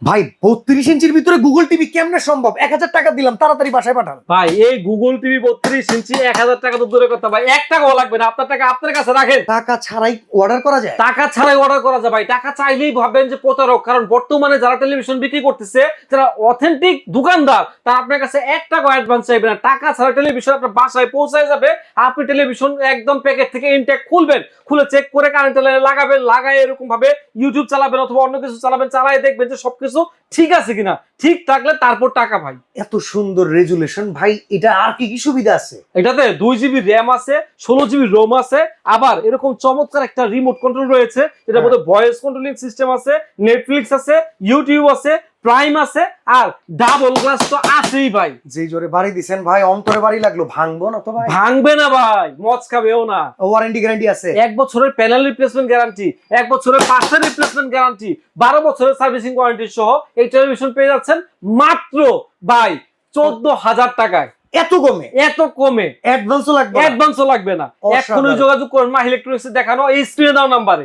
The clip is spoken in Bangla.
ভাই 32 ইঞ্চির ভিতরে গুগল টিভি কেমনে সম্ভব? 1000 টাকা দিলাম, তাড়াতাড়ি বাসায় পাঠান। ভাই এই গুগল টিভি 32 ইঞ্চি 1000 টাকা তো দূরে কথা ভাই, 1 টাকাও লাগবে না। আপনার টাকা আপনার কাছে রাখেন। টাকা ছাড়াই অর্ডার করা যায়? টাকা ছাড়াই অর্ডার করা যায় ভাই। টাকা চাইলেই ভাববেন যে প্রতারক, কারণ বর্তমানে যারা টেলিভিশন বিক্রি করতেছে, যারা অথেন্টিক দোকানদার, তারা আপনার কাছে 1 টাকা অ্যাডভান্স চাইবে না। টাকা ছাড়া টেলিভিশন আপনার বাসায় পৌঁছায় যাবে। আপনি টেলিভিশন একদম প্যাকেট থেকে ইনটেক খুলবেন, খুলে চেক করে কারেন্ট লাইনে লাগাবেন, লাগায় এরকম ভাবে ইউটিউব চালাবেন অথবা অন্য কিছু চালাবেন, চালায় দেখবেন যে সবকিছু ঠিক আছে কিনা। ঠিক থাকলে তারপর টাকা ভাই। এত সুন্দর রেজুলেশন ভাই, এটা আর কি কি সুবিধা আছে? এটাতে 2 জিবি র্যাম আছে, 16 জিবি রোম আছে, আবার এরকম চমৎকার একটা রিমোট কন্ট্রোল রয়েছে, যেটার মধ্যে ভয়েস কন্ট্রোলিং সিস্টেম আছে, নেটফ্লিক্স আছে, ইউটিউব আছে, প্রাইম আছে, আর ডাবল গ্লাস তো আছেই ভাই। যেই জোরে বাড়ি দিছেন ভাই, অন্তরে বাড়ি লাগলো। ভাঙবো না তো ভাই? ভাঙবে না ভাই, মচ খাবেও না। ওয়ারেন্টি গ্যারান্টি আছে? 1 বছরের প্যানেল রিপ্লেসমেন্ট গ্যারান্টি, 1 বছরের পার্টস রিপ্লেসমেন্ট গ্যারান্টি, 12 বছরের সার্ভিসিং ওয়ারেন্টি সহ এই টেলিভিশন পেয়ে যাচ্ছেন মাত্র ভাই 14,000 টাকায়। এত কমে? এত কমে। অ্যাডভান্সও লাগবে না? অ্যাডভান্সও লাগবে না। এখনই যোগাযোগ করুন মাহি ইলেকট্রনিক্সে দেখানো এই স্ক্রিনে দেওয়া নাম্বারে।